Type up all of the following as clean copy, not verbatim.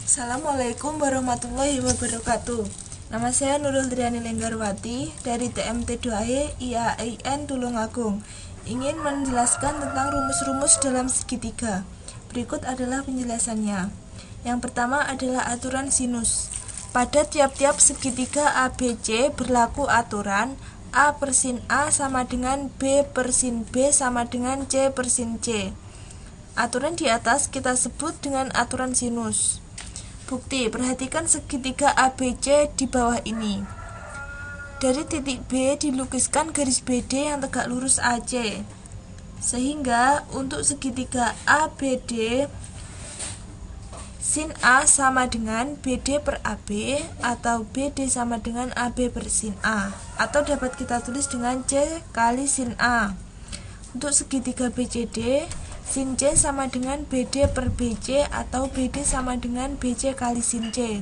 Assalamualaikum warahmatullahi wabarakatuh. Nama saya Nurul Triani Lenggarwati dari TMT 2E IAIN Tulungagung. Ingin menjelaskan tentang rumus-rumus dalam segitiga. Berikut adalah penjelasannya. Yang pertama adalah aturan sinus. Pada tiap-tiap segitiga ABC berlaku aturan A per sin A sama dengan B per sin B sama dengan C per sin C. Aturan di atas kita sebut dengan aturan sinus. Bukti, perhatikan segitiga ABC di bawah ini. Dari titik B dilukiskan garis BD yang tegak lurus AC. Sehingga untuk segitiga ABD, sin A sama dengan BD per AB atau BD sama dengan AB per sin A, atau dapat kita tulis dengan C kali sin A. Untuk segitiga BCD, sin C sama dengan BD per BC atau BD sama dengan BC kali sin C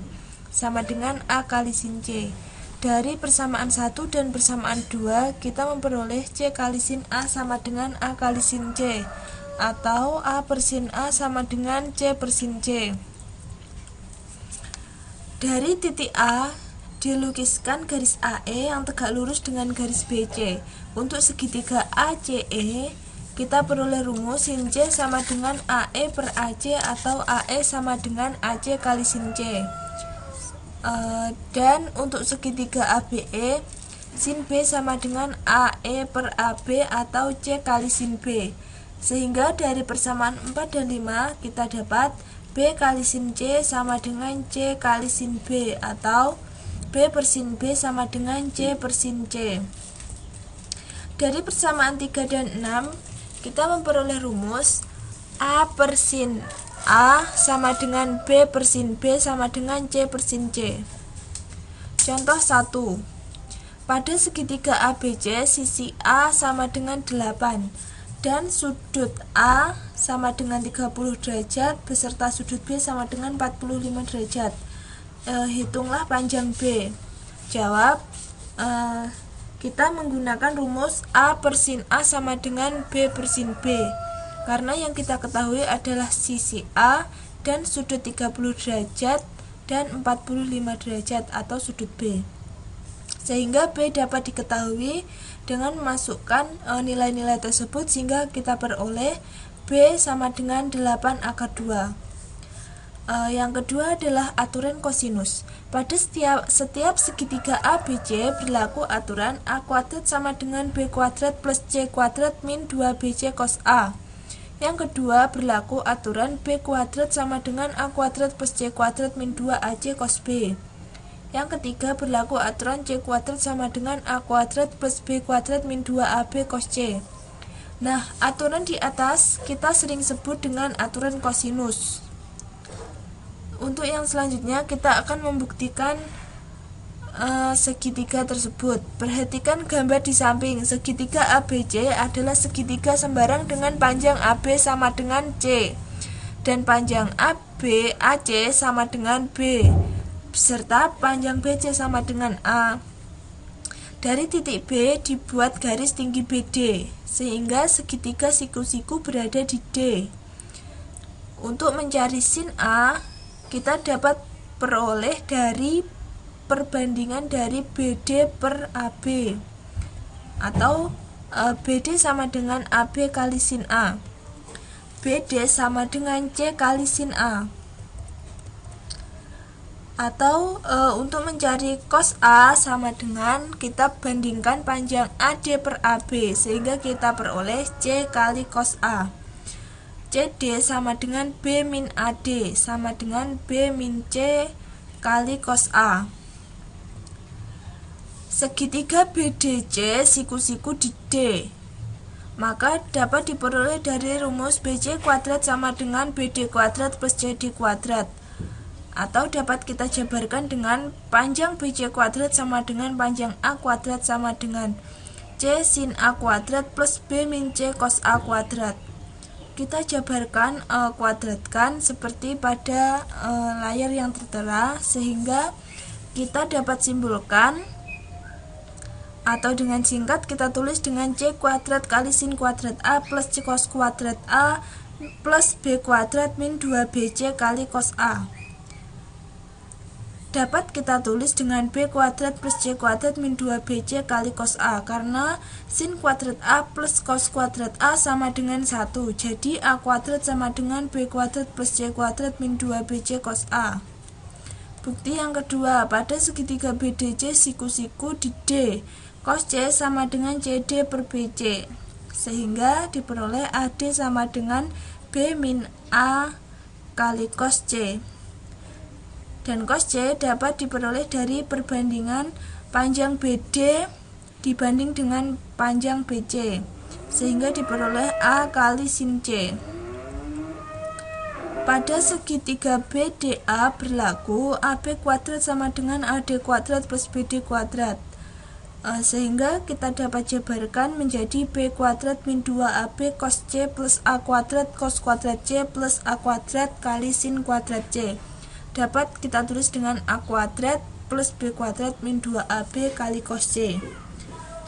sama dengan A kali sin C. Dari persamaan 1 dan persamaan 2 kita memperoleh C kali sin A sama dengan A kali sin C atau A per sin A sama dengan C per sin C. Dari titik A dilukiskan garis AE yang tegak lurus dengan garis BC. Untuk segitiga ACE kita peroleh rumus sin C sama dengan AE per AC atau AE sama dengan AC kali sin C. Dan untuk segitiga ABE, sin B sama dengan AE per AB atau C kali sin B. Sehingga dari persamaan 4 dan 5 kita dapat B kali sin C sama dengan C kali sin B atau B per sin B sama dengan C per sin C. Dari persamaan 3 dan 6 kita memperoleh rumus A per sin A sama dengan B per sin B sama dengan C per sin C. Contoh 1. Pada segitiga ABC, sisi A sama dengan 8 dan sudut A sama dengan 30 derajat beserta sudut B sama dengan 45 derajat. Hitunglah panjang B. Jawab, kita menggunakan rumus A per sin A sama dengan B per sin B, karena yang kita ketahui adalah sisi A dan sudut 30 derajat dan 45 derajat atau sudut B. Sehingga B dapat diketahui dengan memasukkan nilai-nilai tersebut, sehingga kita peroleh B sama dengan 8 akar 2. Yang kedua adalah aturan kosinus. Pada setiap segitiga ABC berlaku aturan A kuadrat sama dengan B kuadrat plus C kuadrat min 2BC cos A. Yang kedua berlaku aturan B kuadrat sama dengan A kuadrat plus C kuadrat min 2AC cos B. Yang ketiga berlaku aturan C kuadrat sama dengan A kuadrat plus B kuadrat min 2AB cos C. Nah, aturan di atas kita sering sebut dengan aturan kosinus. Untuk yang selanjutnya kita akan membuktikan segitiga tersebut. Perhatikan gambar di samping. Segitiga ABC adalah segitiga sembarang dengan panjang AB sama dengan C dan panjang AC sama dengan B serta panjang BC sama dengan A. Dari titik B dibuat garis tinggi BD sehingga segitiga siku-siku berada di D. Untuk mencari sin A, kita dapat peroleh dari perbandingan dari BD per AB atau BD sama dengan AB kali sin A, BD sama dengan C kali sin A. Atau untuk mencari cos A sama dengan kita bandingkan panjang AD per AB sehingga kita peroleh C kali cos A. CD sama dengan B min AD sama dengan B min C kali cos A. Segitiga BDC siku-siku di D, maka dapat diperoleh dari rumus BC kuadrat sama dengan BD kuadrat plus CD kuadrat, atau dapat kita jabarkan dengan panjang BC kuadrat sama dengan panjang A kuadrat sama dengan C sin A kuadrat plus B min C cos A kuadrat. Kita jabarkan kuadratkan seperti pada layar yang tertera, sehingga kita dapat simpulkan atau dengan singkat kita tulis dengan C kuadrat kali sin kuadrat A plus C cos kuadrat A plus B kuadrat min 2BC kali cos A. dapat kita tulis dengan B kuadrat plus C kuadrat min 2BC kali cos A, karena sin kuadrat A plus cos kuadrat A sama dengan 1. Jadi A kuadrat sama dengan B kuadrat plus C kuadrat min 2BC cos A. Bukti yang kedua, pada segitiga BDC siku-siku di D, cos C sama dengan CD per BC, sehingga diperoleh AD sama dengan B min A kali cos C. Dan cos C dapat diperoleh dari perbandingan panjang BD dibanding dengan panjang BC, sehingga diperoleh A kali sin C. Pada segitiga BDA berlaku AB kuadrat sama dengan AD kuadrat plus BD kuadrat, sehingga kita dapat jabarkan menjadi B kuadrat min 2AB cos C plus A kuadrat cos kuadrat C plus A kuadrat kali sin kuadrat C. Dapat kita tulis dengan A kuadrat plus B kuadrat min 2AB kali cos C.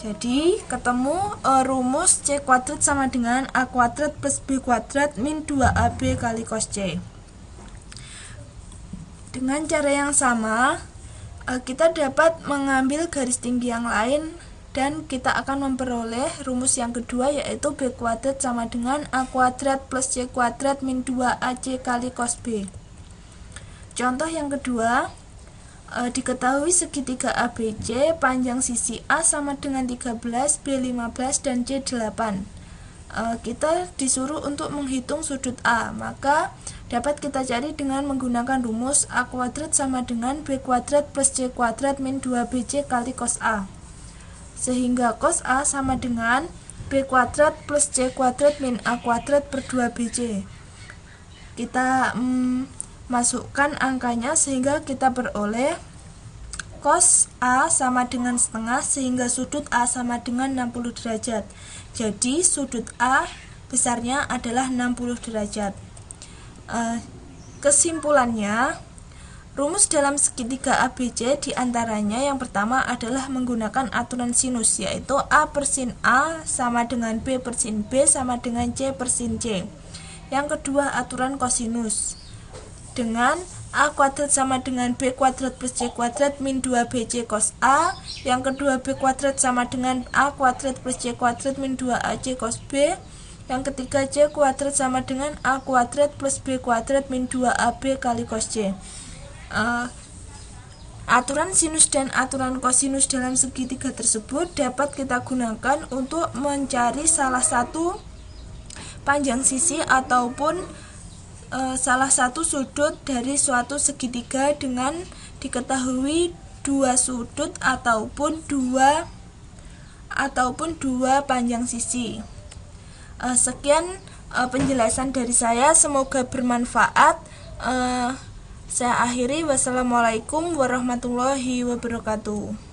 Jadi ketemu rumus C kuadrat sama dengan A kuadrat plus B kuadrat min 2AB kali cos C. Dengan cara yang sama, kita dapat mengambil garis tinggi yang lain dan kita akan memperoleh rumus yang kedua, yaitu B kuadrat sama dengan A kuadrat plus C kuadrat min 2AC kali cos B. Contoh yang kedua, diketahui segitiga ABC panjang sisi A sama dengan 13, B15 dan C8. Kita disuruh untuk menghitung sudut A, maka dapat kita cari dengan menggunakan rumus A kuadrat sama dengan B kuadrat plus C kuadrat min 2BC kali cos A, sehingga cos A sama dengan B kuadrat plus C kuadrat min A kuadrat per 2BC. Kita masukkan angkanya sehingga kita beroleh cos A sama dengan setengah, sehingga sudut A sama dengan 60 derajat. Jadi sudut A besarnya adalah 60 derajat. Kesimpulannya, rumus dalam segitiga ABC diantaranya yang pertama adalah menggunakan aturan sinus, yaitu A per sin A sama dengan B per sin B sama dengan C per sin C. Yang kedua, aturan kosinus dengan A kuadrat sama dengan B kuadrat plus C kuadrat min 2BC cos A. Yang kedua, B kuadrat sama dengan A kuadrat plus C kuadrat min 2AC cos B. Yang ketiga, C kuadrat sama dengan A kuadrat plus B kuadrat min 2AB kali cos C. Aturan sinus dan aturan kosinus dalam segitiga tersebut dapat kita gunakan untuk mencari salah satu panjang sisi ataupun salah satu sudut dari suatu segitiga dengan diketahui dua sudut ataupun dua panjang sisi. Sekian penjelasan dari saya, semoga bermanfaat. Saya akhiri, wassalamualaikum warahmatullahi wabarakatuh.